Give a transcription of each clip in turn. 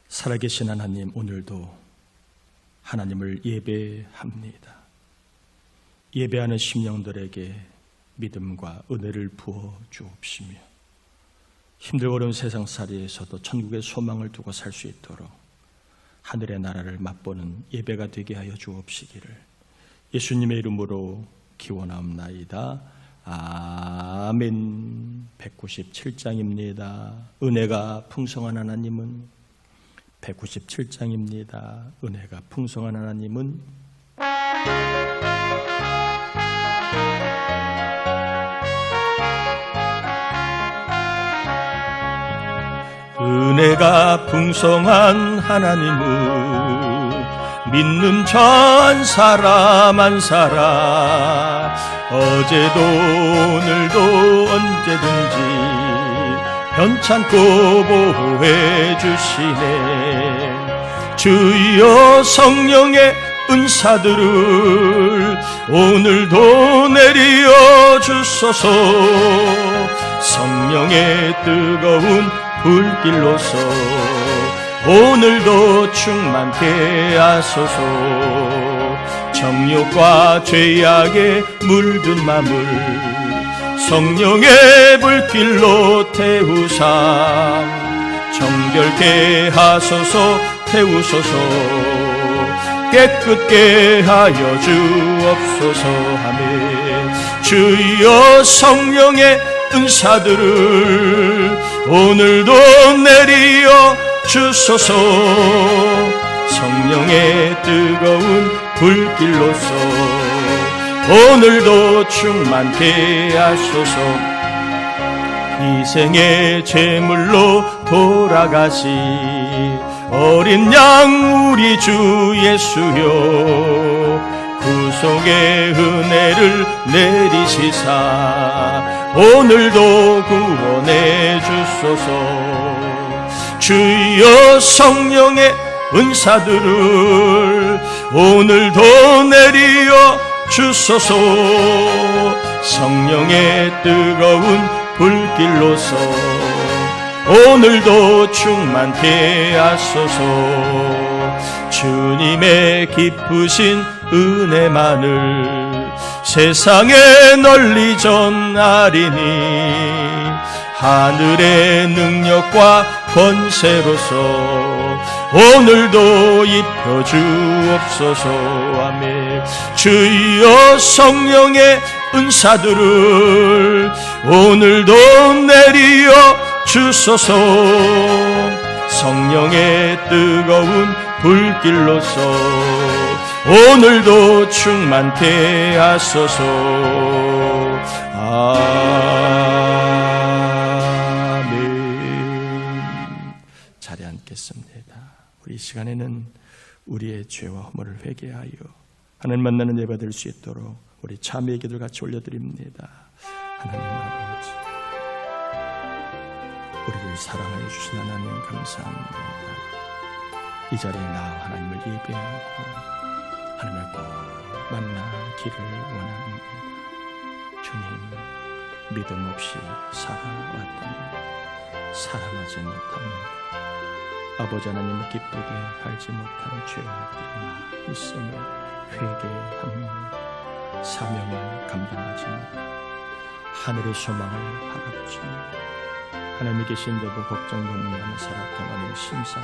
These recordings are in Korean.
살아계신 하나님, 오늘도 하나님을 예배합니다. 예배하는 심령들에게 믿음과 은혜를 부어 주옵시며 힘들고 어려운 세상살이에서도 천국의 소망을 두고 살 수 있도록 하늘의 나라를 맛보는 예배가 되게 하여 주옵시기를 예수님의 이름으로 기원하옵나이다. 아멘. 197장입니다. 은혜가 풍성한 하나님은 197장입니다. 은혜가 풍성한 하나님은 은혜가 풍성한 하나님은 믿는 전 사람 한 사람 어제도 오늘도 언제든지 변찮고 보호해 주시네. 주여 성령의 은사들을 오늘도 내려 주소서. 성령의 뜨거운 불길로서 오늘도 충만케 하소서. 정욕과 죄악에 물든 맘을 성령의 불길로 태우사 정결케 하소서. 태우소서. 깨끗게 하여 주옵소서 하며 주여 성령의 은사들을 오늘도 내리어 주소서. 성령의 뜨거운 불길로서 오늘도 충만케 하소서. 이생의 제물로 돌아가시 어린 양 우리 주 예수여 구속의 은혜를 내리시사 오늘도 구원해 주소서. 주여 성령의 은사들을 오늘도 내리어 주소서. 성령의 뜨거운 불길로서 오늘도 충만케 하소서. 주님의 기쁘신 은혜만을 세상에 널리 전하리니 하늘의 능력과 권세로서 오늘도 입혀 주옵소서. 아멘. 주여 성령의 은사들을 오늘도 내리어 주소서. 성령의 뜨거운 불길로서 오늘도 충만케 하소서. 아멘. 자리에 앉겠습니다. 우리 이 시간에는 우리의 죄와 허물을 회개하여 하나님 만나는 예배 될 수 있도록 우리 참회의 기도를 같이 올려드립니다. 하나님 아버지, 우리를 사랑하여 주신 하나님 감사합니다. 이 자리에 나와 하나님을 예배하고 하나님을 꼭 만나기를 원합니다. 주님, 믿음 없이 살아왔답니다. 사랑하지 못합니다. 아버지 하나님을 기쁘게 알지 못한 죄악들이 있음을 회개합니다. 사명을 감당하지 못하고 하늘의 소망을 바라보십니다. 하나님이 계신데도 걱정 고민하며 살아가는 심사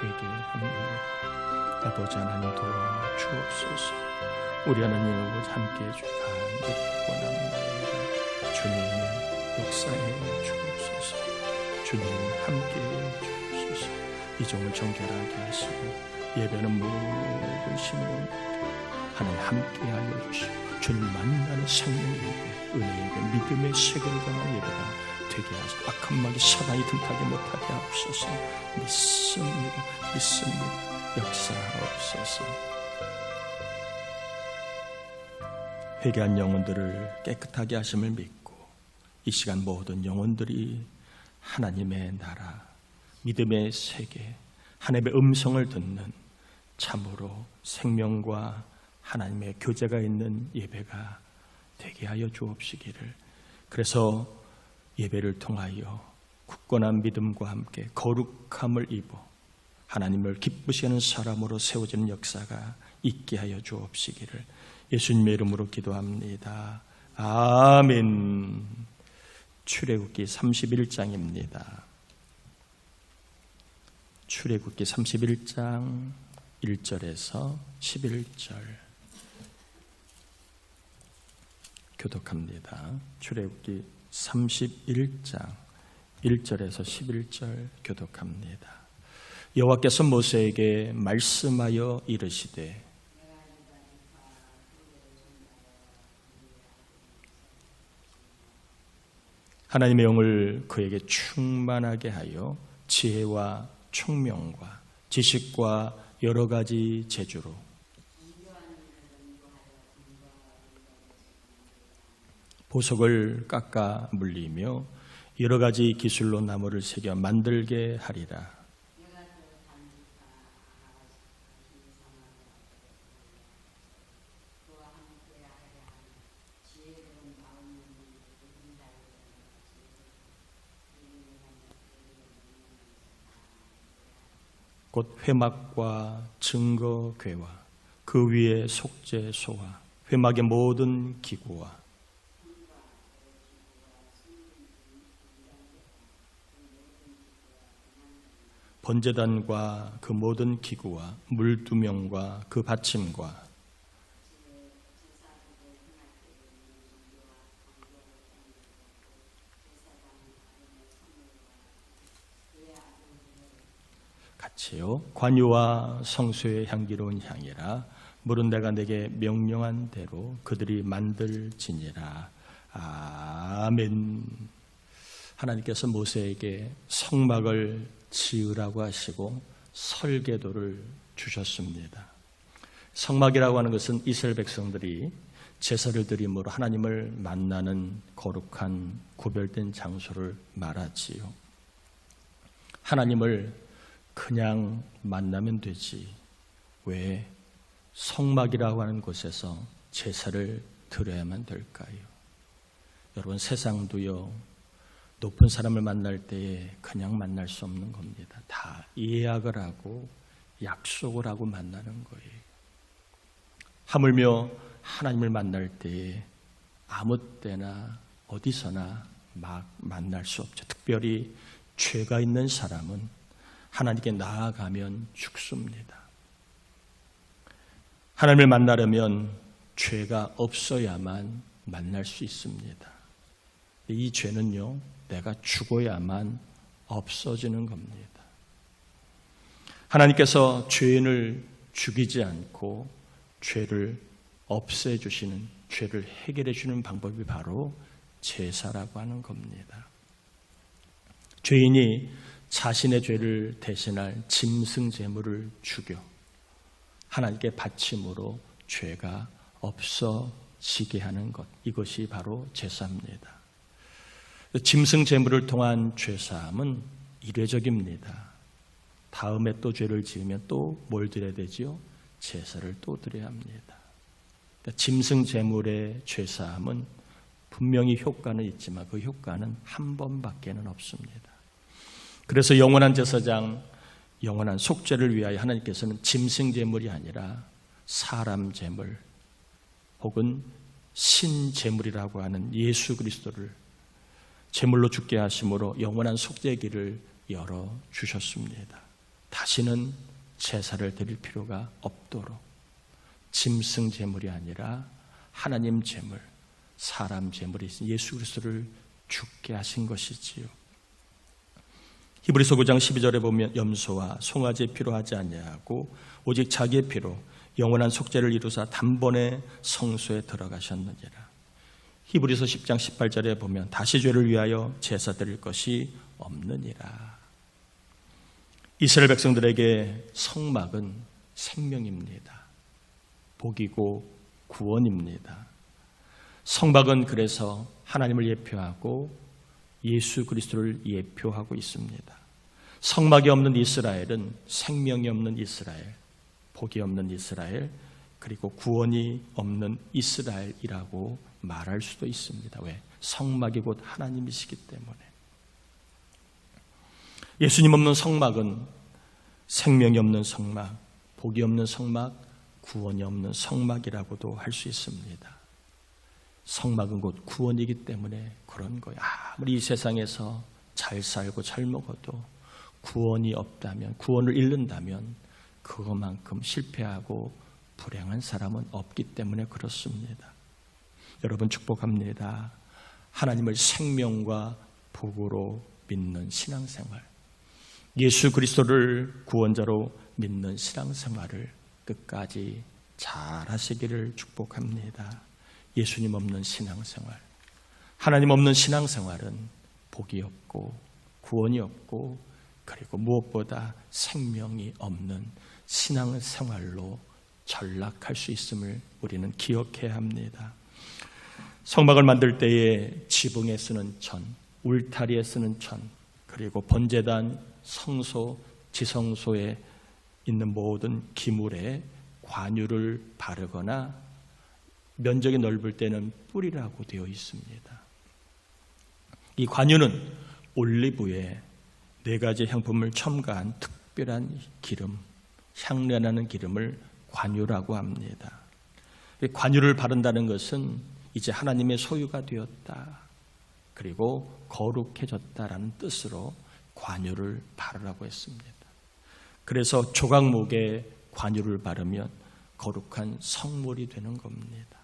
회개합니다. 아버지 하나님 도와주옵소서. 우리 하나님 함께해 주시기 원합니다. 주님 역사해 주옵소서. 주님 함께해 주옵소서. 이 종을 정결하게 하시고 예배는 모든 심령 하나님 함께하여 주시고 주님 만나는 생명 예배, 은혜 예배, 믿음의 세계를 전하는 예배가 되게 하소서. 악한 마귀 사단이 틈타게 못하게 하옵소서. 믿습니다. 역사하옵소서. 회개한 영혼들을 깨끗하게 하심을 믿고 이 시간 모든 영혼들이 하나님의 나라, 믿음의 세계, 하나님의 음성을 듣는 참으로 생명과 하나님의 교제가 있는 예배가 되게 하여 주옵시기를. 그래서 예배를 통하여 굳건한 믿음과 함께 거룩함을 입어 하나님을 기쁘시게 하는 사람으로 세워지는 역사가 있게 하여 주옵시기를 예수님의 이름으로 기도합니다. 아멘. 출애굽기 31장입니다. 출애굽기 31장 1절에서 11절 교독합니다. 출애굽기 31장 1절에서 11절 교독합니다. 여호와께서 모세에게 말씀하여 이르시되 하나님의 영을 그에게 충만하게 하여 지혜와 총명과 지식과 여러 가지 재주로 보석을 깎아 물리며 여러 가지 기술로 나무를 새겨 만들게 하리라. 곧 회막과 증거궤와 그 위에 속죄소와 회막의 모든 기구와 번제단과 그 모든 기구와 물두명과 그 받침과 같이요. 관유와 성소의 향기로운 향이라 물은 내가 내게 명령한 대로 그들이 만들지니라. 아멘. 하나님께서 모세에게 성막을 지으라고 하시고 설계도를 주셨습니다. 성막이라고 하는 것은 이스라엘 백성들이 제사를 드림으로 하나님을 만나는 거룩한 구별된 장소를 말하지요. 하나님을 그냥 만나면 되지 왜 성막이라고 하는 곳에서 제사를 드려야만 될까요? 여러분, 세상도요, 높은 사람을 만날 때에 그냥 만날 수 없는 겁니다. 다 예약을 하고 약속을 하고 만나는 거예요. 하물며 하나님을 만날 때에 아무 때나 어디서나 막 만날 수 없죠. 특별히 죄가 있는 사람은 하나님께 나아가면 죽습니다. 하나님을 만나려면 죄가 없어야만 만날 수 있습니다. 이 죄는요, 내가 죽어야만 없어지는 겁니다. 하나님께서 죄인을 죽이지 않고 죄를 없애주시는, 죄를 해결해 주는 방법이 바로 제사라고 하는 겁니다. 죄인이 자신의 죄를 대신할 짐승 제물을 죽여 하나님께 바침으로 죄가 없어지게 하는 것, 이것이 바로 제사입니다. 짐승 제물을 통한 죄사함은 일회적입니다. 다음에 또 죄를 지으면 또 뭘 드려야 되지요? 제사를 또 드려야 합니다. 그러니까 짐승 제물의 죄사함은 분명히 효과는 있지만 그 효과는 한 번밖에는 없습니다. 그래서 영원한 제사장, 영원한 속죄를 위하여 하나님께서는 짐승 제물이 아니라 사람 제물 혹은 신 제물이라고 하는 예수 그리스도를 제물로 죽게 하심으로 영원한 속죄의 길을 열어주셨습니다. 다시는 제사를 드릴 필요가 없도록 짐승 제물이 아니라 하나님 제물, 사람 제물이 예수 그리스도를 죽게 하신 것이지요. 히브리서 9장 12절에 보면 염소와 송아지의 피로 하지 아니하고 오직 자기의 피로 영원한 속죄를 이루사 단번에 성소에 들어가셨느니라. 히브리서 10장 18절에 보면 다시 죄를 위하여 제사 드릴 것이 없느니라. 이스라엘 백성들에게 성막은 생명입니다. 복이고 구원입니다. 성막은 그래서 하나님을 예표하고 예수 그리스도를 예표하고 있습니다. 성막이 없는 이스라엘은 생명이 없는 이스라엘, 복이 없는 이스라엘, 그리고 구원이 없는 이스라엘이라고 말할 수도 있습니다. 왜? 성막이 곧 하나님이시기 때문에. 예수님 없는 성막은 생명이 없는 성막, 복이 없는 성막, 구원이 없는 성막이라고도 할 수 있습니다. 성막은 곧 구원이기 때문에 그런 거예요. 아무리 이 세상에서 잘 살고 잘 먹어도 구원이 없다면, 구원을 잃는다면 그것만큼 실패하고 불행한 사람은 없기 때문에 그렇습니다. 여러분 축복합니다. 하나님을 생명과 복으로 믿는 신앙생활, 예수 그리스도를 구원자로 믿는 신앙생활을 끝까지 잘 하시기를 축복합니다. 예수님 없는 신앙생활, 하나님 없는 신앙생활은 복이 없고 구원이 없고 그리고 무엇보다 생명이 없는 신앙생활로 전락할 수 있음을 우리는 기억해야 합니다. 성막을 만들 때에 지붕에 쓰는 천, 울타리에 쓰는 천, 그리고 번제단, 성소, 지성소에 있는 모든 기물에 관유를 바르거나 면적이 넓을 때는 뿌리라고 되어 있습니다. 이 관유는 올리브에 4가지 향품을 첨가한 특별한 기름, 향내나는 기름을 관유라고 합니다. 관유를 바른다는 것은 이제 하나님의 소유가 되었다, 그리고 거룩해졌다라는 뜻으로 관유를 바르라고 했습니다. 그래서 조각목에 관유를 바르면 거룩한 성물이 되는 겁니다.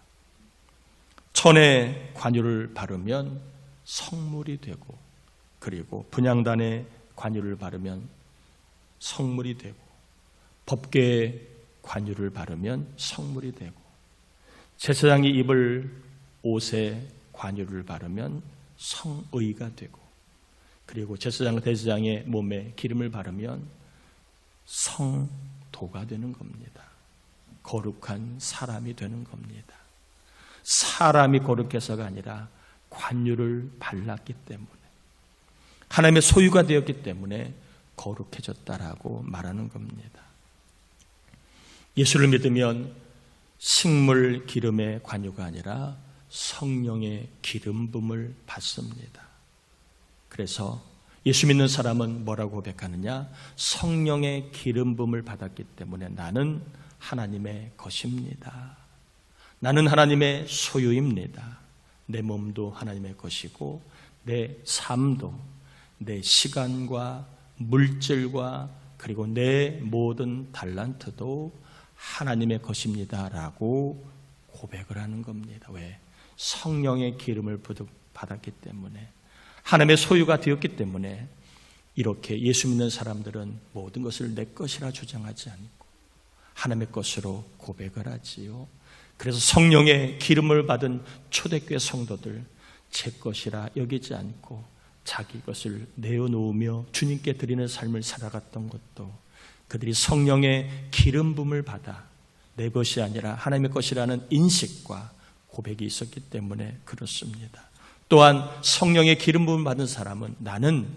천에 관유를 바르면 성물이 되고, 그리고 분향단에 관유를 바르면 성물이 되고, 법궤에 관유를 바르면 성물이 되고, 제사장이 입을 옷에 관유를 바르면 성의가 되고, 그리고 제사장과 대제사장의 몸에 기름을 바르면 성도가 되는 겁니다. 거룩한 사람이 되는 겁니다. 사람이 거룩해서가 아니라 관유를 발랐기 때문에, 하나님의 소유가 되었기 때문에 거룩해졌다라고 말하는 겁니다. 예수를 믿으면 식물 기름의 관유가 아니라 성령의 기름 부음을 받습니다. 그래서 예수 믿는 사람은 뭐라고 고백하느냐? 성령의 기름 부음을 받았기 때문에 나는 하나님의 것입니다. 나는 하나님의 소유입니다. 내 몸도 하나님의 것이고 내 삶도, 내 시간과 물질과 그리고 내 모든 달란트도 하나님의 것입니다 라고 고백을 하는 겁니다. 왜? 성령의 기름을 받았기 때문에, 하나님의 소유가 되었기 때문에 이렇게 예수 믿는 사람들은 모든 것을 내 것이라 주장하지 않고 하나님의 것으로 고백을 하지요. 그래서 성령의 기름을 받은 초대교회 성도들, 제 것이라 여기지 않고 자기 것을 내어놓으며 주님께 드리는 삶을 살아갔던 것도 그들이 성령의 기름 부음을 받아 내 것이 아니라 하나님의 것이라는 인식과 고백이 있었기 때문에 그렇습니다. 또한 성령의 기름 부음을 받은 사람은 나는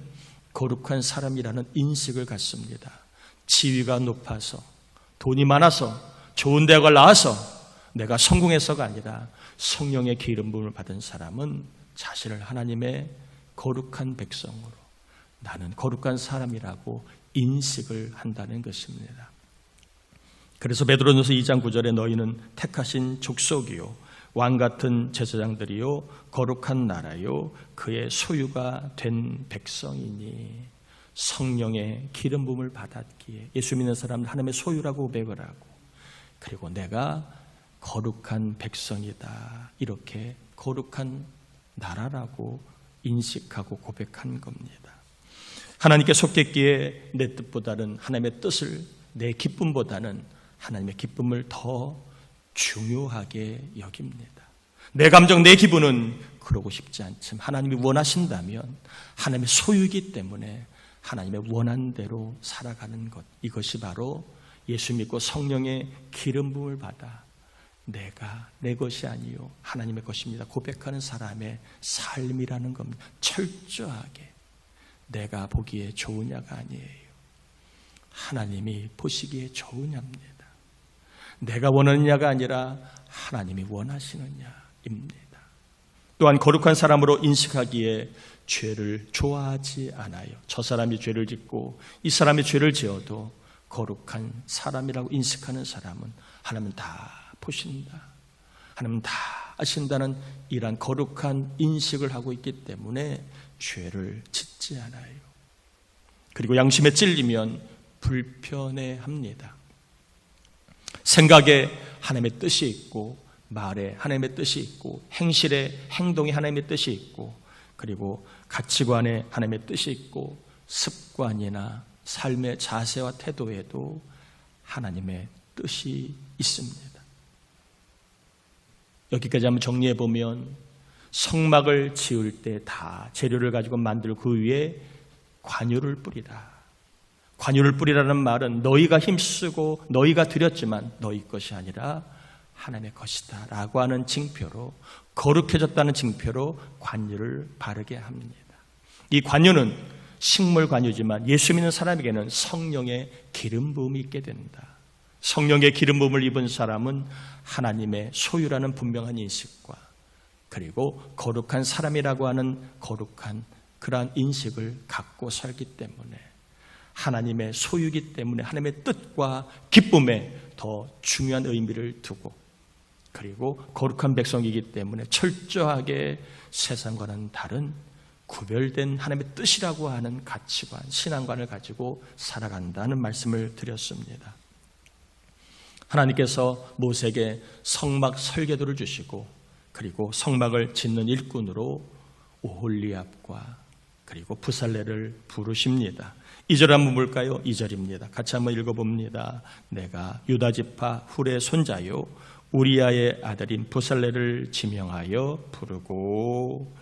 거룩한 사람이라는 인식을 갖습니다. 지위가 높아서, 돈이 많아서, 좋은 대학을 나와서 내가 성공해서가 아니라 성령의 기름 부음을 받은 사람은 자신을 하나님의 거룩한 백성으로, 나는 거룩한 사람이라고 인식을 한다는 것입니다. 그래서 베드로전서 2장 9절에 너희는 택하신 족속이요 왕같은 제사장들이요 거룩한 나라요 그의 소유가 된 백성이니, 성령의 기름 부음을 받았기에 예수 믿는 사람은 하나님의 소유라고 고백을 하고, 그리고 내가 거룩한 백성이다, 이렇게 거룩한 나라라고 인식하고 고백한 겁니다. 하나님께 속했기에 내 뜻보다는 하나님의 뜻을, 내 기쁨보다는 하나님의 기쁨을 더 중요하게 여깁니다. 내 감정, 내 기분은 그러고 싶지 않지만 하나님이 원하신다면 하나님의 소유이기 때문에 하나님의 원한 대로 살아가는 것, 이것이 바로 예수 믿고 성령의 기름 부음을 받아 내가 내 것이 아니요 하나님의 것입니다 고백하는 사람의 삶이라는 겁니다. 철저하게 내가 보기에 좋으냐가 아니에요. 하나님이 보시기에 좋으냐입니다. 내가 원하느냐가 아니라 하나님이 원하시느냐입니다. 또한 거룩한 사람으로 인식하기에 죄를 좋아하지 않아요. 저 사람이 죄를 짓고 이 사람이 죄를 지어도 거룩한 사람이라고 인식하는 사람은 하나님은 다 보신다, 하나님은 다 아신다는 이러한 거룩한 인식을 하고 있기 때문에 죄를 짓지 않아요. 그리고 양심에 찔리면 불편해합니다. 생각에 하나님의 뜻이 있고, 말에 하나님의 뜻이 있고, 행실에, 행동에 하나님의 뜻이 있고, 그리고 가치관에 하나님의 뜻이 있고, 습관이나 삶의 자세와 태도에도 하나님의 뜻이 있습니다. 여기까지 한번 정리해 보면, 성막을 지을 때 다 재료를 가지고 만들고 그 위에 관유를 뿌리라. 관유를 뿌리라는 말은 너희가 힘쓰고 너희가 드렸지만 너희 것이 아니라 하나님의 것이다 라고 하는 징표로, 거룩해졌다는 징표로 관유를 바르게 합니다. 이 관유는 식물 관유지만 예수 믿는 사람에게는 성령의 기름 부음이 있게 된다. 성령의 기름 부음을 입은 사람은 하나님의 소유라는 분명한 인식과, 그리고 거룩한 사람이라고 하는 거룩한 그러한 인식을 갖고 살기 때문에, 하나님의 소유이기 때문에 하나님의 뜻과 기쁨에 더 중요한 의미를 두고, 그리고 거룩한 백성이기 때문에 철저하게 세상과는 다른 구별된 하나님의 뜻이라고 하는 가치관, 신앙관을 가지고 살아간다는 말씀을 드렸습니다. 하나님께서 모세에게 성막 설계도를 주시고, 그리고 성막을 짓는 일꾼으로 오홀리압과 그리고 부살레를 부르십니다. 2절 한번 볼까요? 2절입니다. 같이 한번 읽어봅니다. 내가 유다지파 훌의 손자요 우리아의 아들인 부살레를 지명하여 부르고,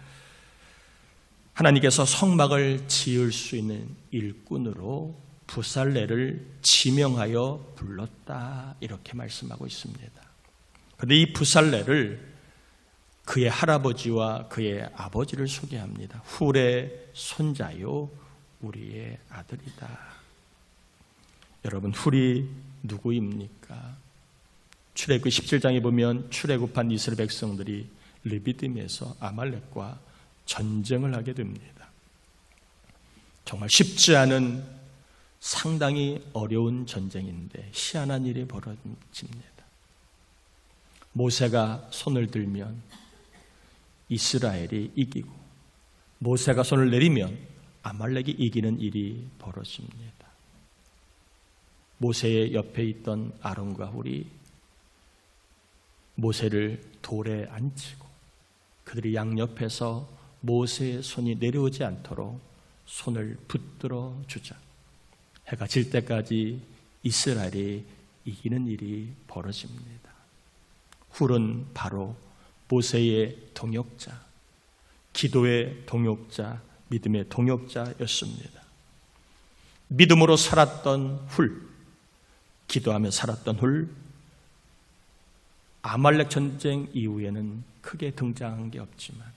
하나님께서 성막을 지을 수 있는 일꾼으로 부살레를 지명하여 불렀다, 이렇게 말씀하고 있습니다. 그런데 이 부살레를 그의 할아버지와 그의 아버지를 소개합니다. 훌의 손자요 우리의 아들이다. 여러분, 훌이 누구입니까? 출애굽 17장에 보면 출애굽한 이스라엘 백성들이 르비딤에서 아말렉과 전쟁을 하게 됩니다. 정말 쉽지 않은, 상당히 어려운 전쟁인데 희한한 일이 벌어집니다. 모세가 손을 들면 이스라엘이 이기고, 모세가 손을 내리면 아말렉이 이기는 일이 벌어집니다. 모세의 옆에 있던 아론과 훌이 모세를 돌에 앉히고, 그들이 양옆에서 모세의 손이 내려오지 않도록 손을 붙들어 주자. 해가 질 때까지 이스라엘이 이기는 일이 벌어집니다. 훌은 바로 모세의 동역자, 기도의 동역자, 믿음의 동역자였습니다. 믿음으로 살았던 훌, 기도하며 살았던 훌, 아말렉 전쟁 이후에는 크게 등장한 게 없지만,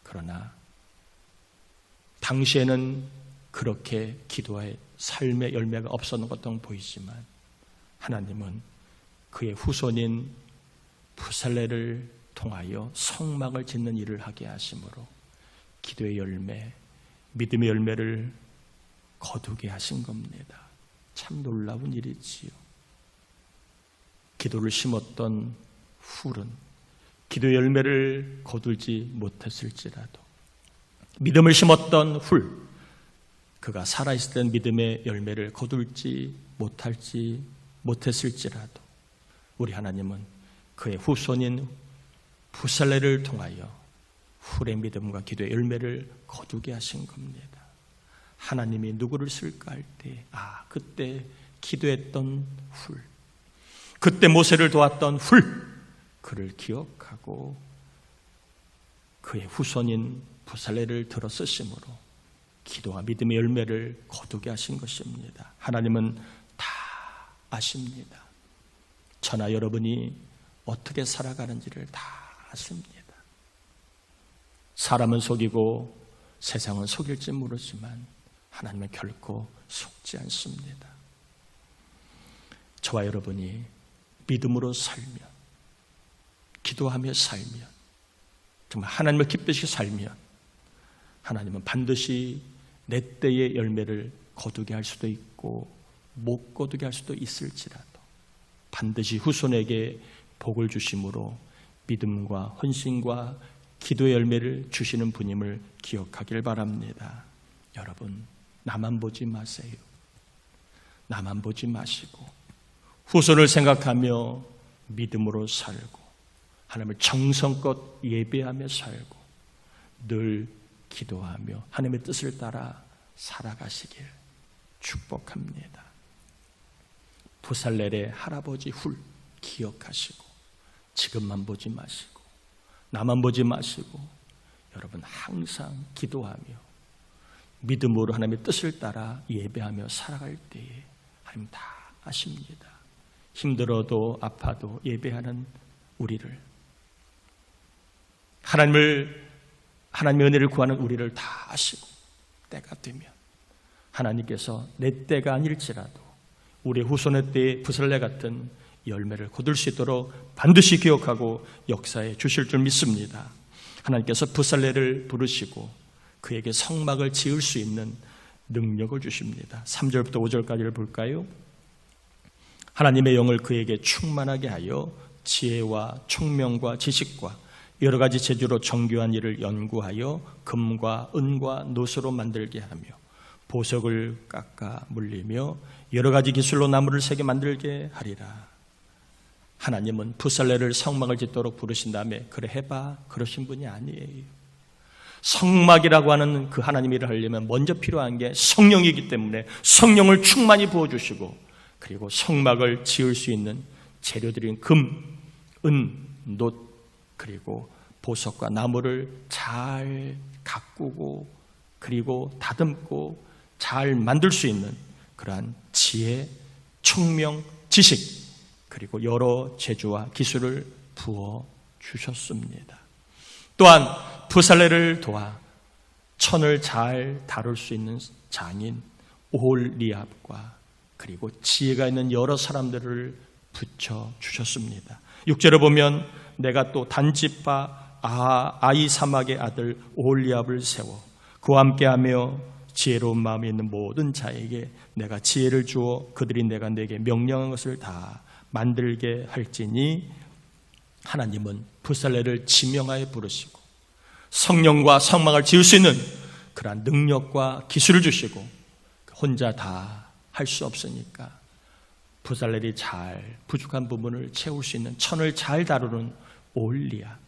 그러나 당시에는 그렇게 기도의 삶의 열매가 없었는 것처럼 보이지만, 하나님은 그의 후손인 부살레를 통하여 성막을 짓는 일을 하게 하심으로 기도의 열매, 믿음의 열매를 거두게 하신 겁니다. 참 놀라운 일이지요. 기도를 심었던 훌은 기도의 열매를 거두지 못했을지라도, 믿음을 심었던 훌, 그가 살아있을 땐 믿음의 열매를 거둘지 못했을지라도 우리 하나님은 그의 후손인 부살레를 통하여 훌의 믿음과 기도의 열매를 거두게 하신 겁니다. 하나님이 누구를 쓸까 할 때, 그때 기도했던 훌, 그때 모세를 도왔던 훌, 그를 기억하고 그의 후손인 부살레를 들어 쓰심으로 기도와 믿음의 열매를 거두게 하신 것입니다. 하나님은 다 아십니다. 저나 여러분이 어떻게 살아가는지를 다 아십니다. 사람은 속이고 세상은 속일지 모르지만 하나님은 결코 속지 않습니다. 저와 여러분이 믿음으로 살면, 기도하며 살면, 정말 하나님을 기쁘시게 살면 하나님은 반드시 내 때의 열매를 거두게 할 수도 있고 못 거두게 할 수도 있을지라도 반드시 후손에게 복을 주심으로 믿음과 헌신과 기도의 열매를 주시는 분임을 기억하길 바랍니다. 여러분, 나만 보지 마세요. 나만 보지 마시고 후손을 생각하며 믿음으로 살고 하나님을 정성껏 예배하며 살고 늘 기도하며 하나님의 뜻을 따라 살아가시길 축복합니다. 부살렐의 할아버지 훌 기억하시고 지금만 보지 마시고 나만 보지 마시고 여러분 항상 기도하며 믿음으로 하나님의 뜻을 따라 예배하며 살아갈 때에 하나님 다 아십니다. 힘들어도 아파도 예배하는 우리를 하나님의 은혜를 구하는 우리를 다 아시고 때가 되면 하나님께서 내 때가 아닐지라도 우리 후손의 때에 부살레 같은 열매를 거둘 수 있도록 반드시 기억하고 역사해 주실 줄 믿습니다. 하나님께서 부살레를 부르시고 그에게 성막을 지을 수 있는 능력을 주십니다. 3절부터 5절까지를 볼까요? 하나님의 영을 그에게 충만하게 하여 지혜와 총명과 지식과 여러 가지 재주로 정교한 일을 연구하여 금과 은과 노소로 만들게 하며 보석을 깎아 물리며 여러 가지 기술로 나무를 새게 만들게 하리라. 하나님은 부살레를 성막을 짓도록 부르신 다음에 그래 해봐 그러신 분이 아니에요. 성막이라고 하는 그 하나님 일을 하려면 먼저 필요한 게 성령이기 때문에 성령을 충만히 부어주시고 그리고 성막을 지을 수 있는 재료들인 금, 은, 놋 그리고 보석과 나무를 잘 가꾸고 그리고 다듬고 잘 만들 수 있는 그러한 지혜, 총명, 지식 그리고 여러 재주와 기술을 부어 주셨습니다. 또한 부살레를 도와 천을 잘 다룰 수 있는 장인 오홀리압과 그리고 지혜가 있는 여러 사람들을 붙여 주셨습니다. 6절에 보면 내가 또 단지파 아이사막의 아들 오홀리압을 세워 그와 함께하며 지혜로운 마음이 있는 모든 자에게 내가 지혜를 주어 그들이 내가 내게 명령한 것을 다 만들게 할지니 하나님은 부살레를 지명하여 부르시고 성령과 성막을 지을 수 있는 그러한 능력과 기술을 주시고 혼자 다 할 수 없으니까 부살렐이 잘 부족한 부분을 채울 수 있는 천을 잘 다루는 오홀리압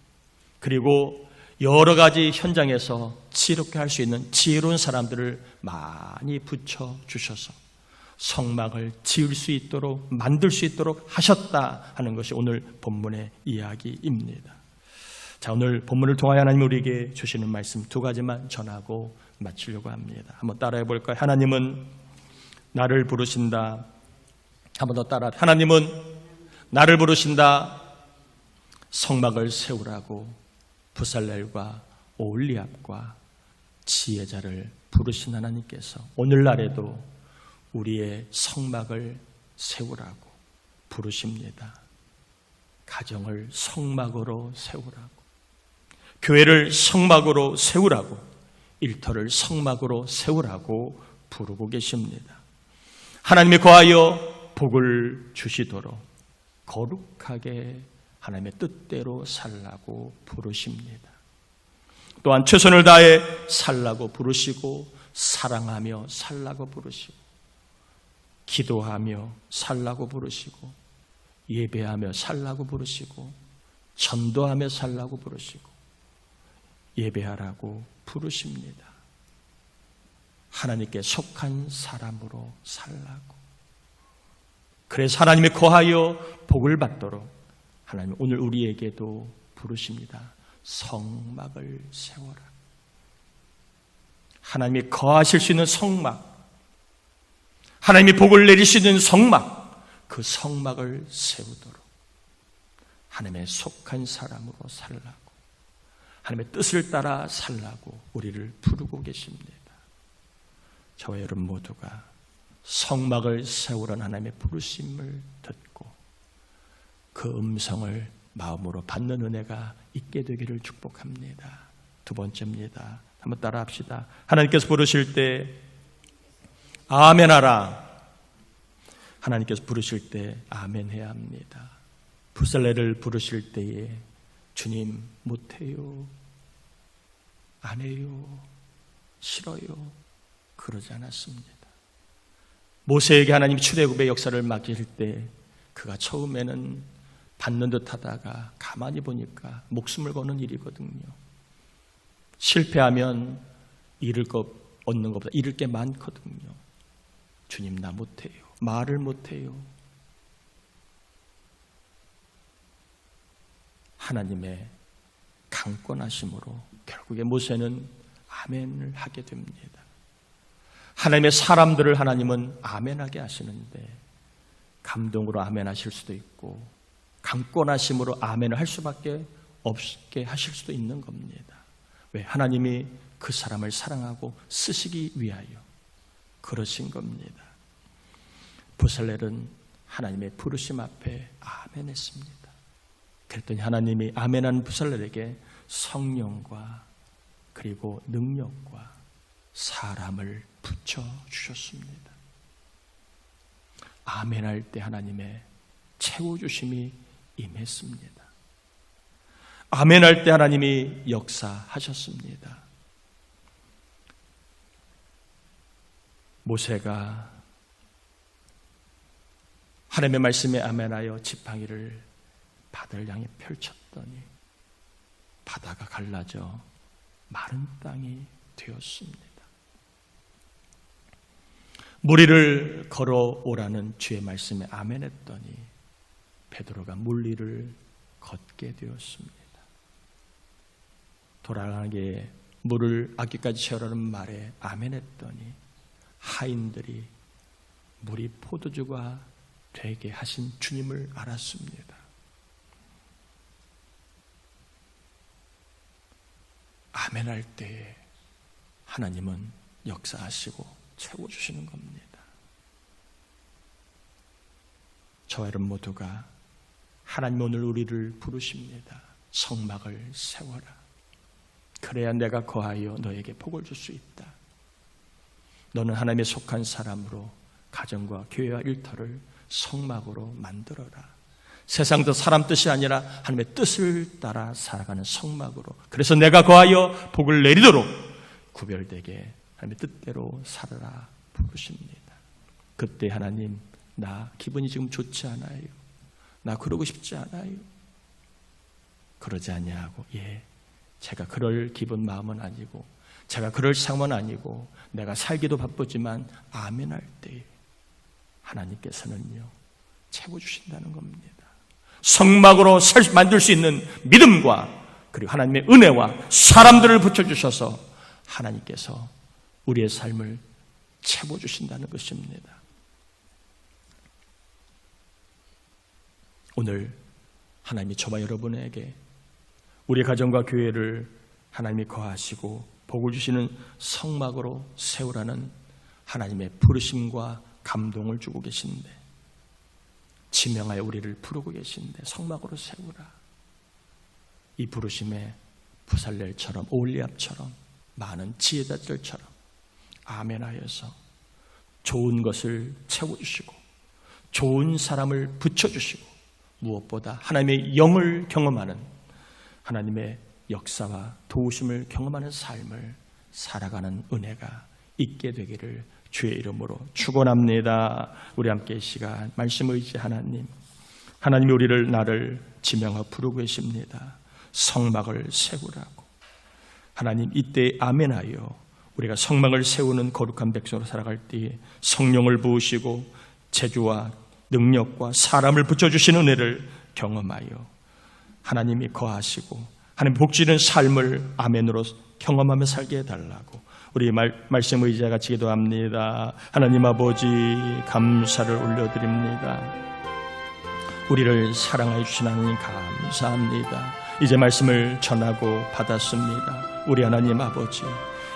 그리고 여러 가지 현장에서 지혜롭게 할 수 있는 지혜로운 사람들을 많이 붙여주셔서 성막을 지을 수 있도록 만들 수 있도록 하셨다 하는 것이 오늘 본문의 이야기입니다. 자, 오늘 본문을 통하여 하나님 우리에게 주시는 말씀 두 가지만 전하고 마치려고 합니다. 한번 따라해 볼까요? 하나님은 나를 부르신다. 한번 더 따라. 하나님은 나를 부르신다. 성막을 세우라고 부살렐과 오홀리압과 지혜자를 부르신 하나님께서 오늘날에도 우리의 성막을 세우라고 부르십니다. 가정을 성막으로 세우라고, 교회를 성막으로 세우라고, 일터를 성막으로 세우라고 부르고 계십니다. 하나님이 거하여 복을 주시도록 거룩하게 하나님의 뜻대로 살라고 부르십니다. 또한 최선을 다해 살라고 부르시고 사랑하며 살라고 부르시고 기도하며 살라고 부르시고 예배하며 살라고 부르시고 전도하며 살라고 부르시고 예배하라고 부르십니다. 하나님께 속한 사람으로 살라고. 그래서 하나님이 거하여 복을 받도록 하나님 오늘 우리에게도 부르십니다. 성막을 세워라. 하나님이 거하실 수 있는 성막, 하나님이 복을 내릴 수 있는 성막, 그 성막을 세우도록 하나님의 속한 사람으로 살라고, 하나님의 뜻을 따라 살라고 우리를 부르고 계십니다. 저와 여러분 모두가 성막을 세우라는 하나님의 부르심을 듣고 그 음성을 마음으로 받는 은혜가 있게 되기를 축복합니다. 두 번째입니다. 한번 따라 합시다. 하나님께서 부르실 때 아멘하라. 하나님께서 부르실 때 아멘해야 합니다. 부살레를 부르실 때에 주님 못해요, 안 해요, 싫어요, 그러지 않았습니다. 모세에게 하나님이 출애굽의 역사를 맡기실 때 그가 처음에는 받는 듯 하다가 가만히 보니까 목숨을 거는 일이거든요. 실패하면 잃을 것 얻는 것보다 잃을 게 많거든요. 주님 나 못해요, 말을 못해요. 하나님의 강권하심으로 결국에 모세는 아멘을 하게 됩니다. 하나님의 사람들을 하나님은 아멘하게 하시는데 감동으로 아멘하실 수도 있고 강권하심으로 아멘을 할 수밖에 없게 하실 수도 있는 겁니다. 왜? 하나님이 그 사람을 사랑하고 쓰시기 위하여 그러신 겁니다. 부살렐은 하나님의 부르심 앞에 아멘했습니다. 그랬더니 하나님이 아멘한 부살렐에게 성령과 그리고 능력과 사람을 붙여주셨습니다. 아멘할 때 하나님의 채워주심이 임했습니다. 아멘할 때 하나님이 역사하셨습니다. 모세가 하나님의 말씀에 아멘하여 지팡이를 바다를 향해 펼쳤더니 바다가 갈라져 마른 땅이 되었습니다. 물 위를 걸어오라는 주의 말씀에 아멘했더니 베드로가 물 위를 걷게 되었습니다. 돌아가게 물을 아기까지 채우라는 말에 아멘했더니 하인들이 물이 포도주가 되게 하신 주님을 알았습니다. 아멘할 때에 하나님은 역사하시고 채워주시는 겁니다. 저와 여러분 모두가 하나님 오늘 우리를 부르십니다. 성막을 세워라. 그래야 내가 거하여 너에게 복을 줄 수 있다. 너는 하나님에 속한 사람으로 가정과 교회와 일터를 성막으로 만들어라. 세상도 사람 뜻이 아니라 하나님의 뜻을 따라 살아가는 성막으로, 그래서 내가 거하여 복을 내리도록 구별되게 하나님의 뜻대로 살아라 부르십니다. 그때 하나님, 나 기분이 지금 좋지 않아요, 나 그러고 싶지 않아요, 그러지 아니하고, 제가 그럴 기분 마음은 아니고 제가 그럴 상황은 아니고 내가 살기도 바쁘지만 아멘할 때 하나님께서는요 채워주신다는 겁니다. 성막으로 만들 수 있는 믿음과 그리고 하나님의 은혜와 사람들을 붙여주셔서 하나님께서 우리의 삶을 채워주신다는 것입니다. 오늘 하나님이 저와 여러분에게 우리 가정과 교회를 하나님이 거하시고 복을 주시는 성막으로 세우라는 하나님의 부르심과 감동을 주고 계신데, 지명하여 우리를 부르고 계신데 성막으로 세우라. 이 부르심에 부살렐처럼 오홀리압처럼 많은 지혜자들처럼 아멘하여서 좋은 것을 채워주시고 좋은 사람을 붙여주시고 무엇보다 하나님의 영을 경험하는, 하나님의 역사와 도우심을 경험하는 삶을 살아가는 은혜가 있게 되기를 주의 이름으로 축원합니다. 우리 함께 이 시간 말씀 의지 하나님이 우리를 나를 지명하여 부르고 계십니다. 성막을 세우라고. 하나님, 이때 아멘하여 우리가 성막을 세우는 거룩한 백성으로 살아갈 때에 성령을 부으시고 재주와 능력과 사람을 붙여주시는 은혜를 경험하여 하나님이 거하시고 하나님 복지는 삶을 아멘으로 경험하며 살게 해달라고 우리 말씀 의지와 같이 기도합니다. 하나님 아버지, 감사를 올려드립니다. 우리를 사랑해 주신 하나님 감사합니다. 이제 말씀을 전하고 받았습니다. 우리 하나님 아버지,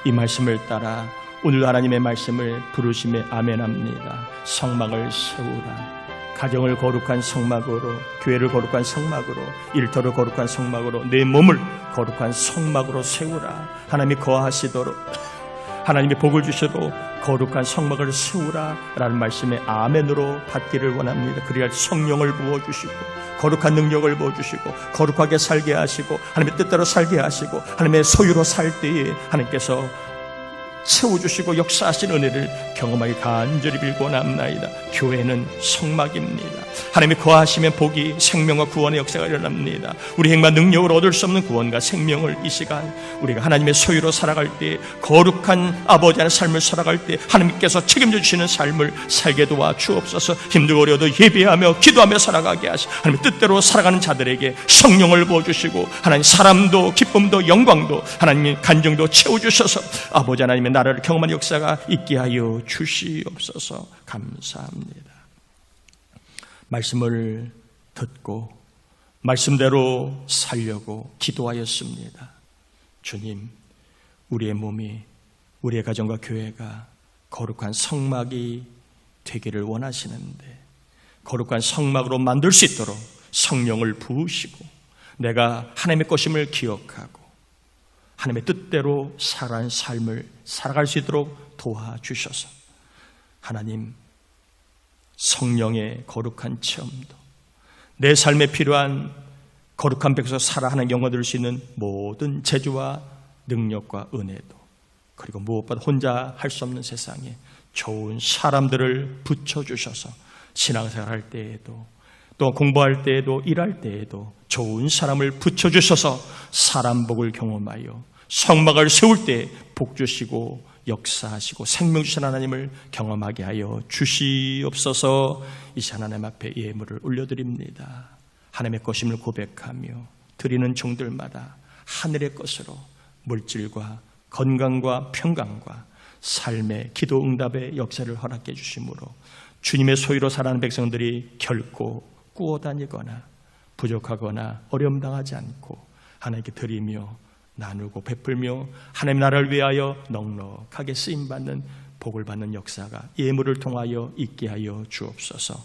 이 말씀을 따라 오늘 하나님의 말씀을 부르심에 아멘합니다. 성막을 세우라. 가정을 거룩한 성막으로, 교회를 거룩한 성막으로, 일터를 거룩한 성막으로, 내 몸을 거룩한 성막으로 세우라. 하나님이 거하시도록 하나님의 복을 주셔도 거룩한 성막을 세우라 라는 말씀에 아멘으로 받기를 원합니다. 그래야 성령을 부어주시고 거룩한 능력을 부어주시고 거룩하게 살게 하시고 하나님의 뜻대로 살게 하시고 하나님의 소유로 살 때에 하나님께서 채워주시고 역사하신 은혜를 경험하기 간절히 빌고 원합나이다. 교회는 성막입니다. 하나님이 거하시면 복이 생명과 구원의 역사가 일어납니다. 우리 행만 능력으로 얻을 수 없는 구원과 생명을 이 시간 우리가 하나님의 소유로 살아갈 때, 거룩한 아버지의 삶을 살아갈 때 하나님께서 책임져 주시는 삶을 살게 도와 주옵소서. 힘들고 어려도 예배하며 기도하며 살아가게 하시고 하나님의 뜻대로 살아가는 자들에게 성령을 부어주시고 하나님 사람도 기쁨도 영광도 하나님의 간정도 채워주셔서 아버지 하나님의 나라를 경험하는 역사가 있게 하여 주시옵소서. 감사합니다. 말씀을 듣고 말씀대로 살려고 기도하였습니다. 주님, 우리의 몸이, 우리의 가정과 교회가 거룩한 성막이 되기를 원하시는데 거룩한 성막으로 만들 수 있도록 성령을 부으시고 내가 하나님의 것임을 기억하고 하나님의 뜻대로 살아가는 삶을 살아갈 수 있도록 도와주셔서 하나님 성령의 거룩한 체험도 내 삶에 필요한 거룩한 백성 살아 하나님 영광 드릴 수 있는 모든 재주와 능력과 은혜도 그리고 무엇보다 혼자 할 수 없는 세상에 좋은 사람들을 붙여주셔서 신앙생활 할 때에도 또 공부할 때에도 일할 때에도 좋은 사람을 붙여주셔서 사람 복을 경험하여 성막을 세울 때 복 주시고 역사하시고 생명 주신 하나님을 경험하게 하여 주시옵소서. 이 시간 하나님 앞에 예물을 올려드립니다. 하나님의 것임을 고백하며 드리는 종들마다 하늘의 것으로 물질과 건강과 평강과 삶의 기도 응답의 역사를 허락해 주심으로 주님의 소유로 살아가는 백성들이 결코 꾸어다니거나 부족하거나 어려움 당하지 않고 하나님께 드리며 나누고 베풀며 하나님 나라를 위하여 넉넉하게 쓰임받는 복을 받는 역사가 예물을 통하여 있게 하여 주옵소서.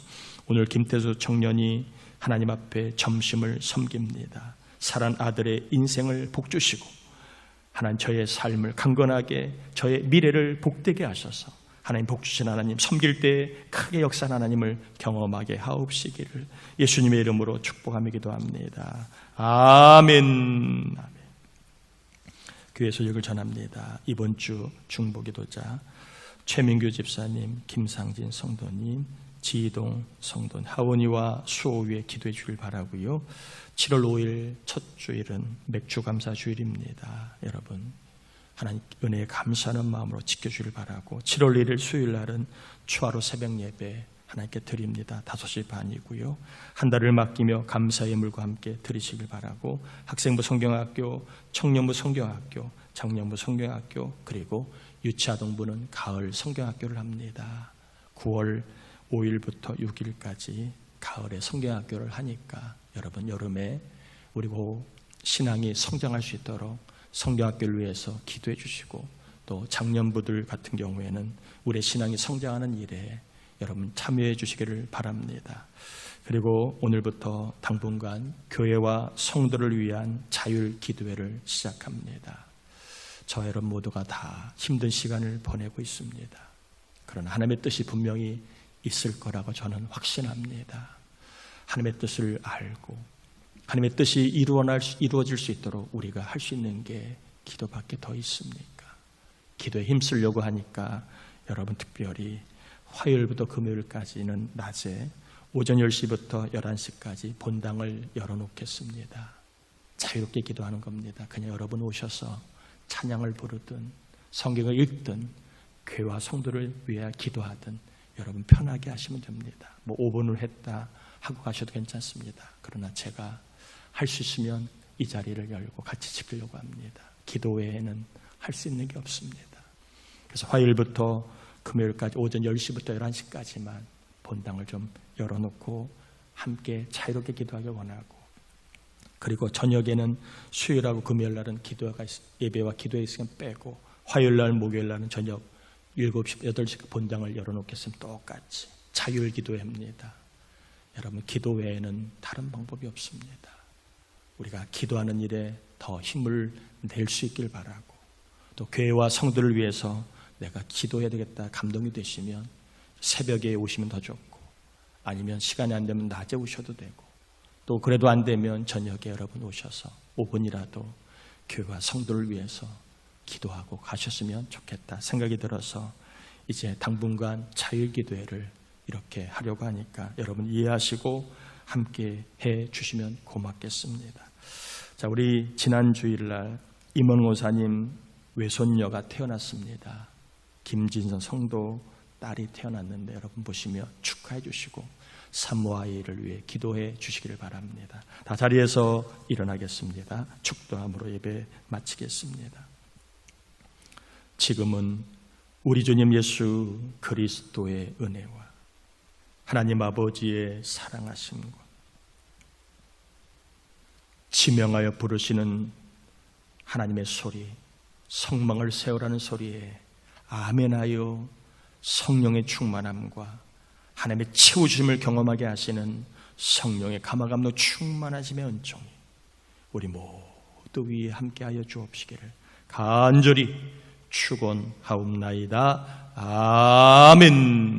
오늘 김태수 청년이 하나님 앞에 점심을 섬깁니다. 살한 아들의 인생을 복주시고 하나님 저의 삶을 강건하게 저의 미래를 복되게 하셔서 하나님 복주신 하나님 섬길 때 크게 역사한 하나님을 경험하게 하옵시기를 예수님의 이름으로 축복하며 기도합니다. 아멘. 교회 소식을 전합니다. 이번 주 중보기도자 최민규 집사님, 김상진 성도님, 지동 성도님, 하원이와 수호위에 기도해 주길 바라고요. 7월 5일 첫 주일은 맥주 감사 주일입니다. 여러분 하나님 은혜에 감사하는 마음으로 지켜주길 바라고 7월 1일 수요일 날은 추하로 새벽 예배 하나님께 드립니다. 5시 반이고요. 한 달을 맡기며 감사의 예물과 함께 드리시길 바라고 학생부 성경학교, 청년부 성경학교, 장년부 성경학교 그리고 유치아동부는 가을 성경학교를 합니다. 9월 5일부터 6일까지 가을에 성경학교를 하니까 여러분 여름에 우리 신앙이 성장할 수 있도록 성경학교를 위해서 기도해 주시고 또 장년부들 같은 경우에는 우리의 신앙이 성장하는 일에 여러분 참여해 주시기를 바랍니다. 그리고 오늘부터 당분간 교회와 성도를 위한 자율 기도회를 시작합니다. 저와 여러분 모두가 다 힘든 시간을 보내고 있습니다. 그러나 하나님의 뜻이 분명히 있을 거라고 저는 확신합니다. 하나님의 뜻을 알고 하나님의 뜻이 이루어질 수 있도록 우리가 할 수 있는 게 기도밖에 더 있습니까? 기도에 힘쓰려고 하니까 여러분 특별히 화요일부터 금요일까지는 낮에 오전 10시부터 11시까지 본당을 열어놓겠습니다. 자유롭게 기도하는 겁니다. 그냥 여러분 오셔서 찬양을 부르든 성경을 읽든 교회와 성도를 위해 기도하든 여러분 편하게 하시면 됩니다. 5분을 했다 하고 가셔도 괜찮습니다. 그러나 제가 할 수 있으면 이 자리를 열고 같이 지키려고 합니다. 기도 외에는 할 수 있는 게 없습니다. 그래서 화요일부터 금요일까지 오전 10시부터 11시까지만 본당을 좀 열어놓고 함께 자유롭게 기도하길 원하고 그리고 저녁에는 수요일하고 금요일날은 예배와 기도의 시간 빼고 화요일날 목요일날은 저녁 7시, 8시 본당을 열어놓겠으면 똑같이 자율 기도회입니다. 여러분 기도 외에는 다른 방법이 없습니다. 우리가 기도하는 일에 더 힘을 낼 수 있길 바라고 또 교회와 성도를 위해서 내가 기도해야 되겠다 감동이 되시면 새벽에 오시면 더 좋고, 아니면 시간이 안 되면 낮에 오셔도 되고, 또 그래도 안 되면 저녁에 여러분 오셔서 5분이라도 교회와 성도를 위해서 기도하고 가셨으면 좋겠다 생각이 들어서 이제 당분간 자율기도회를 이렇게 하려고 하니까 여러분 이해하시고 함께 해 주시면 고맙겠습니다. 자, 우리 지난 주일날 임원고사님 외손녀가 태어났습니다. 김진선 성도 딸이 태어났는데 여러분 보시며 축하해 주시고 사모아이를 위해 기도해 주시기를 바랍니다. 다 자리에서 일어나겠습니다. 축도함으로 예배 마치겠습니다. 지금은 우리 주님 예수 그리스도의 은혜와 하나님 아버지의 사랑하심과 지명하여 부르시는 하나님의 소리, 성망을 세우라는 소리에 아멘하여 성령의 충만함과 하나님의 채우심을 경험하게 하시는 성령의 감화감로 충만하심의 은총이 우리 모두 위에 함께하여 주옵시기를 간절히 축원하옵나이다. 아멘.